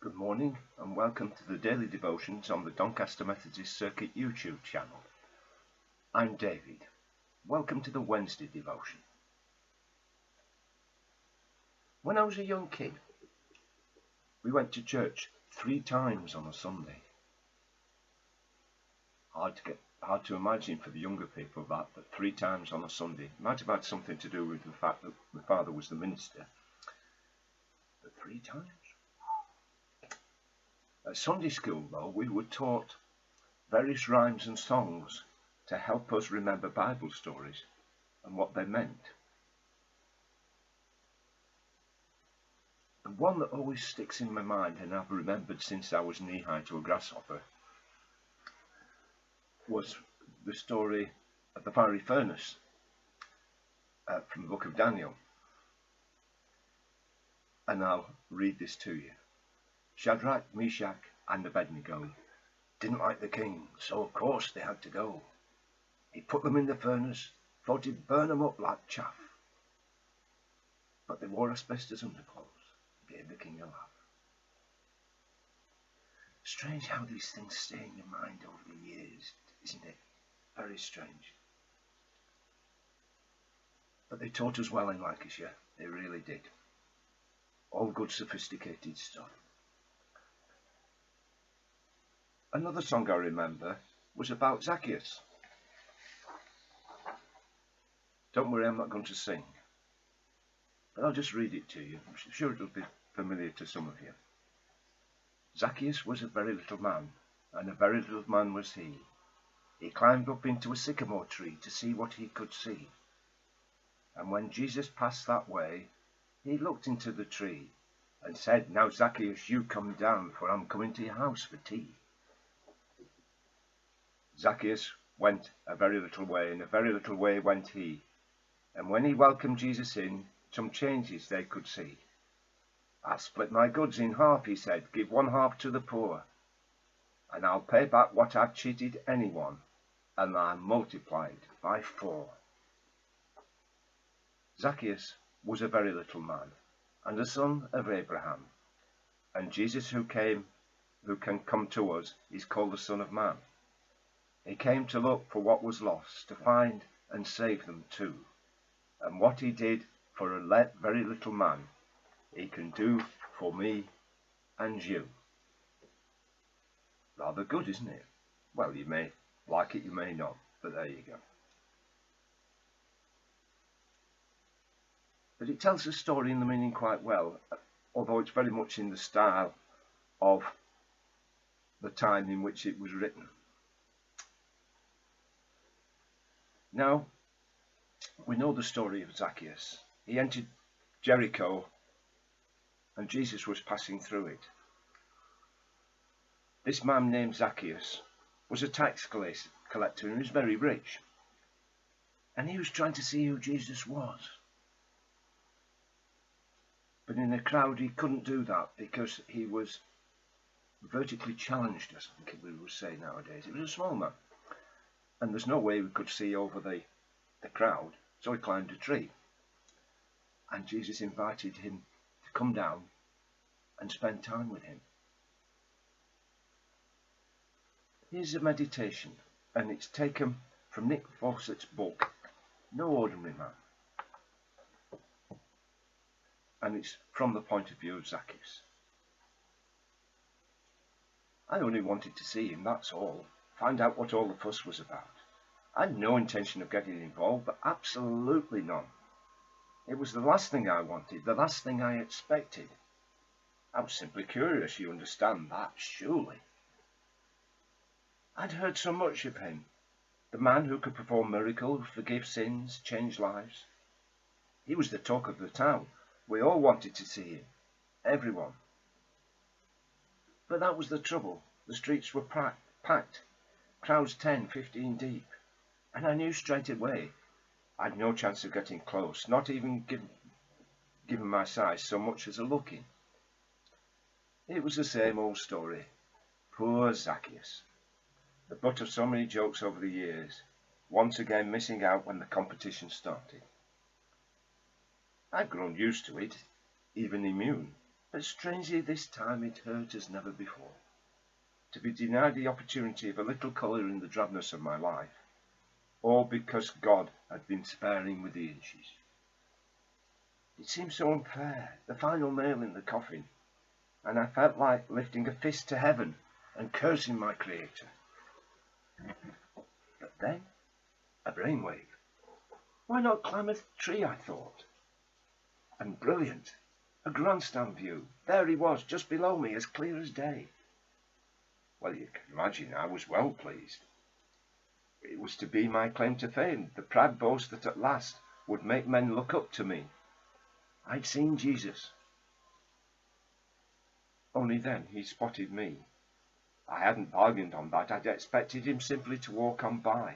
Good morning and welcome to the daily devotions on the Doncaster Methodist Circuit YouTube channel. I'm David. Welcome to the Wednesday devotion. When I was a young kid, we went to church 3 times on a Sunday. Hard to imagine for the younger people that 3 times on a Sunday might have had something to do with the fact that my father was the minister. But 3 times? At Sunday school, though, we were taught various rhymes and songs to help us remember Bible stories and what they meant. The one that always sticks in my mind, and I've remembered since I was knee-high to a grasshopper, was the story of the fiery furnace from the book of Daniel. And I'll read this to you. Shadrach, Meshach, and Abednego didn't like the king, so of course they had to go. He put them in the furnace, thought he'd burn them up like chaff. But they wore asbestos underclothes, gave the king a laugh. Strange how these things stay in your mind over the years, isn't it? Very strange. But they taught us well in Lancashire, they really did. All good sophisticated stuff. Another song I remember was about Zacchaeus. Don't worry, I'm not going to sing, but I'll just read it to you. I'm sure it'll be familiar to some of you. Zacchaeus was a very little man, and a very little man was he. He climbed up into a sycamore tree to see what he could see. And when Jesus passed that way, he looked into the tree and said, "Now Zacchaeus, you come down, for I'm coming to your house for tea." Zacchaeus went a very little way, and a very little way went he. And when he welcomed Jesus in, some changes they could see. "I'll split my goods in half," he said, "give 1/2 to the poor, and I'll pay back what I've cheated anyone, and I multiplied by 4. Zacchaeus was a very little man, and a son of Abraham, and Jesus who can come to us is called the Son of Man. He came to look for what was lost, to find and save them too. And what he did for a very little man, he can do for me and you. Rather good, isn't it? Well, you may like it, you may not, but there you go. But it tells the story and the meaning quite well, although it's very much in the style of the time in which it was written. Now, we know the story of Zacchaeus. He entered Jericho and Jesus was passing through it. This man named Zacchaeus was a tax collector and he was very rich. And he was trying to see who Jesus was. But in a crowd he couldn't do that because he was vertically challenged, as I think we would say nowadays. He was a small man. And there's no way we could see over the crowd, so he climbed a tree. And Jesus invited him to come down and spend time with him. Here's a meditation, and it's taken from Nick Fawcett's book, No Ordinary Man. And it's from the point of view of Zacchaeus. I only wanted to see him, that's all. Find out what all the fuss was about. I had no intention of getting involved, but absolutely none. It was the last thing I wanted, the last thing I expected. I was simply curious, you understand that, surely. I'd heard so much of him. The man who could perform miracles, forgive sins, change lives. He was the talk of the town. We all wanted to see him. Everyone. But that was the trouble. The streets were packed. Crowds 10, 15 deep. And I knew straight away I'd no chance of getting close, not even given my size so much as a look in. It was the same old story. Poor Zacchaeus. The butt of so many jokes over the years, once again missing out when the competition started. I'd grown used to it, even immune. But strangely this time it hurt as never before, to be denied the opportunity of a little colour in the drabness of my life, all because God had been sparing with the inches. It seemed so unfair, the final nail in the coffin, and I felt like lifting a fist to heaven and cursing my Creator. But then, a brainwave. Why not climb a tree, I thought. And brilliant, a grandstand view. There he was, just below me, as clear as day. Well, you can imagine I was well pleased. It was to be my claim to fame, the proud boast that at last would make men look up to me. I'd seen Jesus. Only then he spotted me. I hadn't bargained on that. I'd expected him simply to walk on by.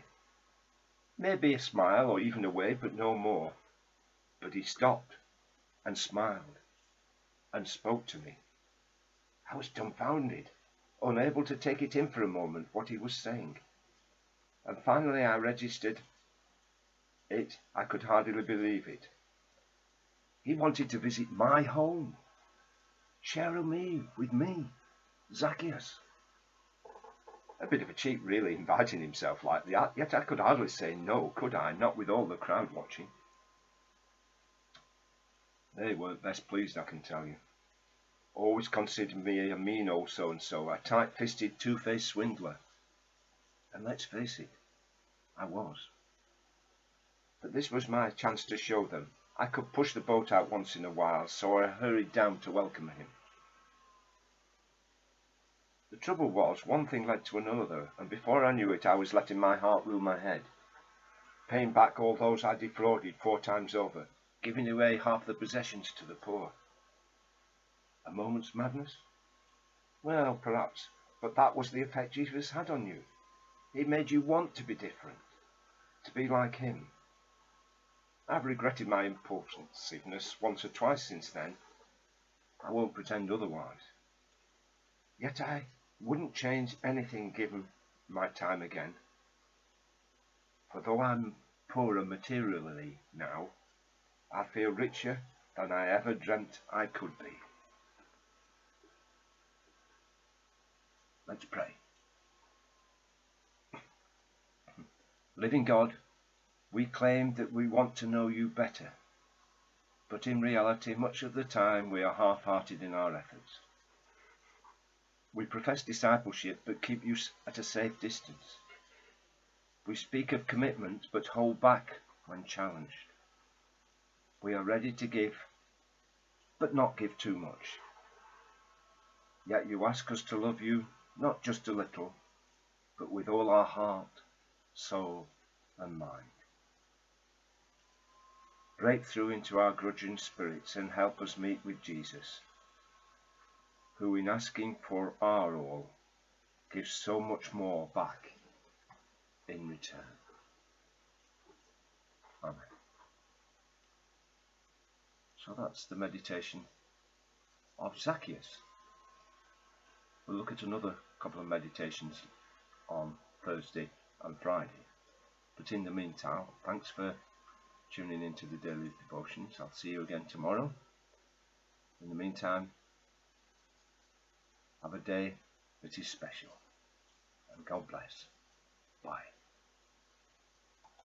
Maybe a smile or even a wave, but no more. But he stopped and smiled and spoke to me. I was dumbfounded, unable to take it in for a moment what he was saying. And finally I registered it. I could hardly believe it. He wanted to visit my home, share a meal with me, Zacchaeus. A bit of a cheat, really, inviting himself like that, yet I could hardly say no, could I? Not with all the crowd watching. They weren't best pleased, I can tell you. Always considered me a mean old so-and-so, a tight-fisted, two-faced swindler. And let's face it, I was. But this was my chance to show them I could push the boat out once in a while, so I hurried down to welcome him. The trouble was, one thing led to another, and before I knew it, I was letting my heart rule my head, paying back all those I defrauded 4 times over, giving away half the possessions to the poor. A moment's madness? Well, perhaps, but that was the effect Jesus had on you. He made you want to be different, to be like him. I've regretted my impulsiveness once or twice since then. I won't pretend otherwise. Yet I wouldn't change anything given my time again. For though I'm poorer materially now, I feel richer than I ever dreamt I could be. Let's pray. Living God, we claim that we want to know you better, but in reality, much of the time we are half-hearted in our efforts. We profess discipleship, but keep you at a safe distance. We speak of commitment, but hold back when challenged. We are ready to give, but not give too much. Yet you ask us to love you, not just a little, but with all our heart, soul, and mind. Break through into our grudging spirits and help us meet with Jesus, who in asking for our all, gives so much more back in return. Amen. So that's the meditation of Zacchaeus. We'll look at another couple of meditations on Thursday and Friday. But in the meantime, thanks for tuning into the daily devotions. I'll see you again tomorrow. In the meantime, have a day that is special. And God bless. Bye.